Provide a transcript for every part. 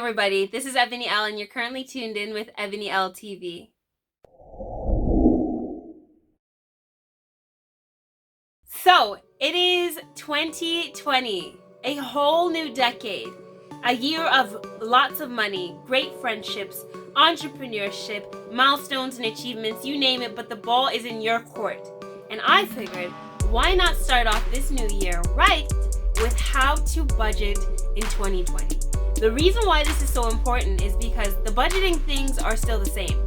everybody, this is Ebony L, and you're currently tuned in with Ebony L TV. So, it is 2020, a whole new decade, a year of lots of money, great friendships, entrepreneurship, milestones and achievements, you name it, but the ball is in your court. And I figured, why not start off this new year right with how to budget in 2020? The reason why this is so important is because the budgeting things are still the same.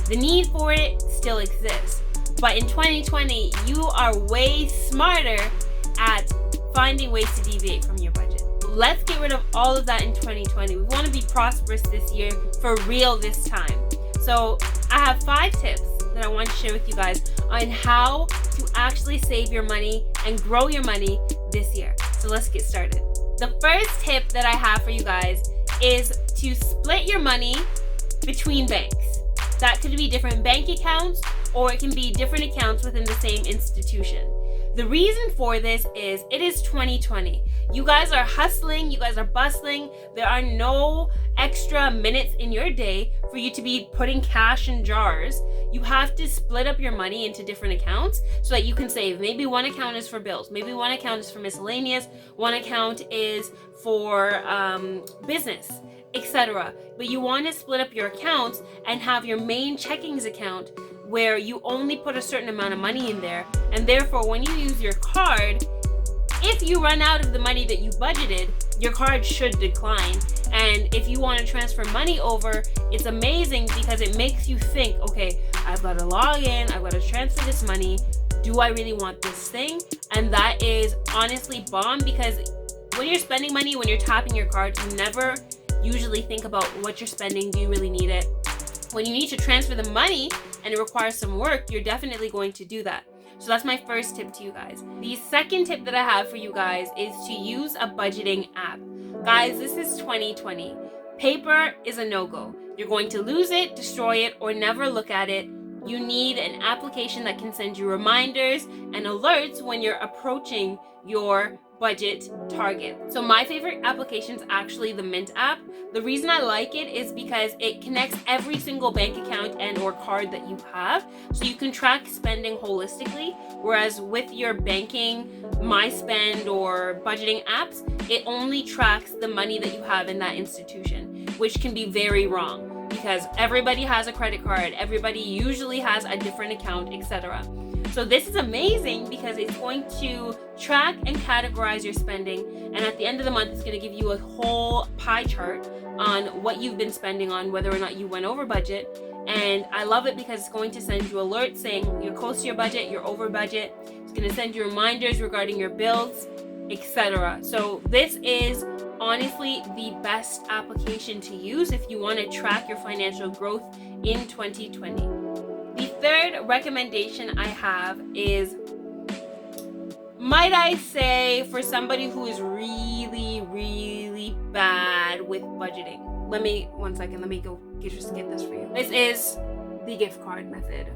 The need for it still exists. But in 2020, you are way smarter at finding ways to deviate from your budget. Let's get rid of all of that in 2020. We want to be prosperous this year, for real this time. So I have 5 tips that I want to share with you guys on how to actually save your money and grow your money this year. So let's get started. The first tip that I have for you guys is to split your money between banks. That could be different bank accounts, or it can be different accounts within the same institution. The reason for this is it is 2020. You guys are hustling, you guys are bustling. There are no extra minutes in your day for you to be putting cash in jars. You have to split up your money into different accounts so that you can save. Maybe one account is for bills, maybe one account is for miscellaneous, one account is for business, etc. But you want to split up your accounts and have your main checkings account where you only put a certain amount of money in there, and therefore when you use your card, if you run out of the money that you budgeted, your card should decline. And if you want to transfer money over, it's amazing because it makes you think, okay, I've got to log in, I've got to transfer this money. Do I really want this thing? And that is honestly bomb, because when you're spending money, when you're tapping your card, you never usually think about what you're spending. Do you really need it? When you need to transfer the money and it requires some work, you're definitely going to do that. So that's my first tip to you guys. The second tip that I have for you guys is to use a budgeting app. Guys, this is 2020. Paper is a no-go. You're going to lose it, destroy it, or never look at it. You need an application that can send you reminders and alerts when you're approaching your budget target. So my favorite application is actually the Mint app. The reason I like it is because it connects every single bank account and or card that you have, so you can track spending holistically, whereas with your banking, MySpend, or budgeting apps, it only tracks the money that you have in that institution, which can be very wrong because everybody has a credit card, everybody usually has a different account, etc. So this is amazing because it's going to track and categorize your spending, and at the end of the month, it's going to give you a whole pie chart on what you've been spending on, whether or not you went over budget. And I love it because it's going to send you alerts saying you're close to your budget, you're over budget. It's going to send you reminders regarding your bills, etc. So this is honestly the best application to use if you want to track your financial growth in 2020. The third recommendation I have is, might I say, for somebody who is really, really bad with budgeting. Let me go get this for you. This is the gift card method.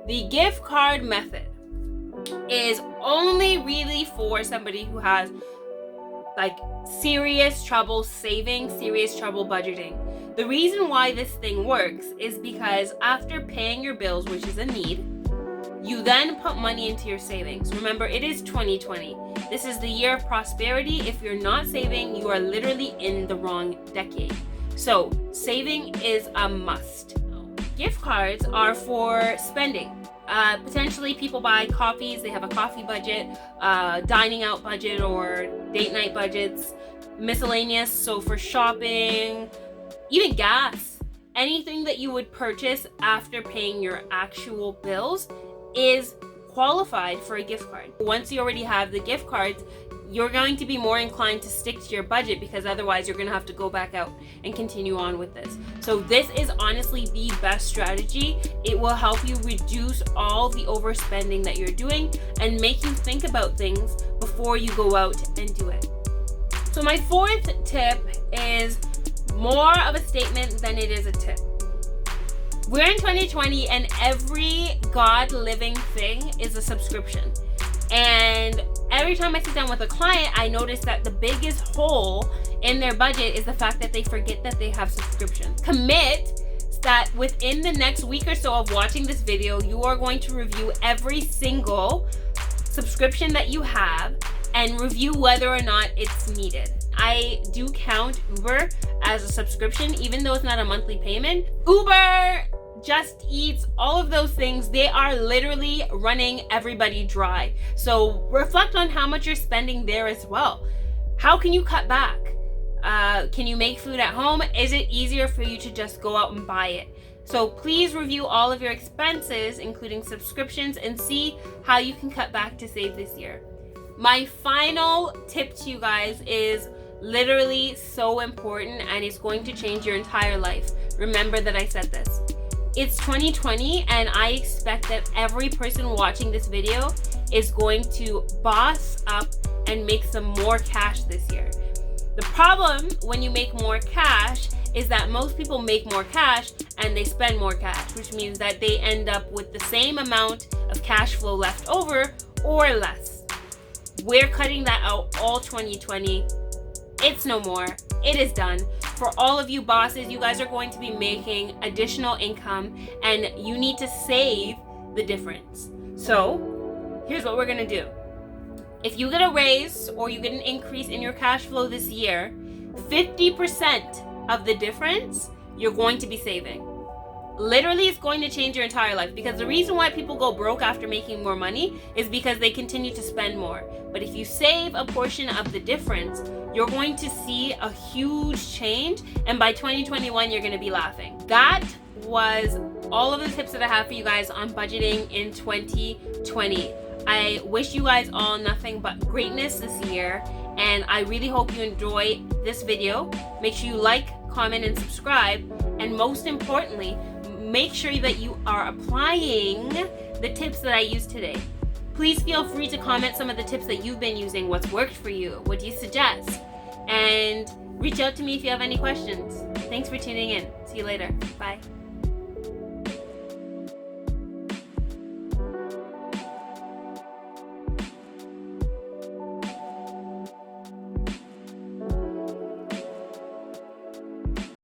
The gift card method is only really for somebody who has like serious trouble saving, serious trouble budgeting. The reason why this thing works is because after paying your bills, which is a need, you then put money into your savings. Remember, it is 2020. This is the year of prosperity. If you're not saving, you are literally in the wrong decade. So saving is a must. Gift cards are for spending. Potentially people buy coffees, they have a coffee budget, dining out budget, or date night budgets, miscellaneous, so for shopping, even gas. Anything that you would purchase after paying your actual bills is qualified for a gift card. Once you already have the gift cards, you're going to be more inclined to stick to your budget, because otherwise you're going to have to go back out and continue on with this. So this is honestly the best strategy. It will help you reduce all the overspending that you're doing and make you think about things before you go out and do it. So my fourth tip is more of a statement than it is a tip. We're in 2020 and every God living thing is a subscription. And every time I sit down with a client, I notice that the biggest hole in their budget is the fact that they forget that they have subscriptions. Commit that within the next week or so of watching this video, you are going to review every single subscription that you have and review whether or not it's needed. I do count Uber as a subscription, even though it's not a monthly payment. Uber, Just Eats, all of those things, they are literally running everybody dry. So reflect on how much you're spending there as well. How can you cut back? Can you make food at home? Is it easier for you to just go out and buy it? So please review all of your expenses, including subscriptions, and see how you can cut back to save this year. My final tip to you guys is literally so important, and it's going to change your entire life. Remember that I said this. It's 2020, and I expect that every person watching this video is going to boss up and make some more cash this year. The problem when you make more cash is that most people make more cash and they spend more cash, which means that they end up with the same amount of cash flow left over or less. We're cutting that out all 2020. It's no more. It is done. For all of you bosses, you guys are going to be making additional income and you need to save the difference. So here's what we're gonna do. If you get a raise or you get an increase in your cash flow this year, 50% of the difference you're going to be saving. Literally, it's going to change your entire life, because the reason why people go broke after making more money is because they continue to spend more. But if you save a portion of the difference, you're going to see a huge change, and by 2021 you're going to be laughing. That was all of the tips that I have for you guys on budgeting in 2020. I wish you guys all nothing but greatness this year, and I really hope you enjoy this video. Make sure you like, comment, and subscribe, and most importantly, make sure that you are applying the tips that I used today. Please feel free to comment some of the tips that you've been using. What's worked for you? What do you suggest? And reach out to me if you have any questions. Thanks for tuning in. See you later. Bye.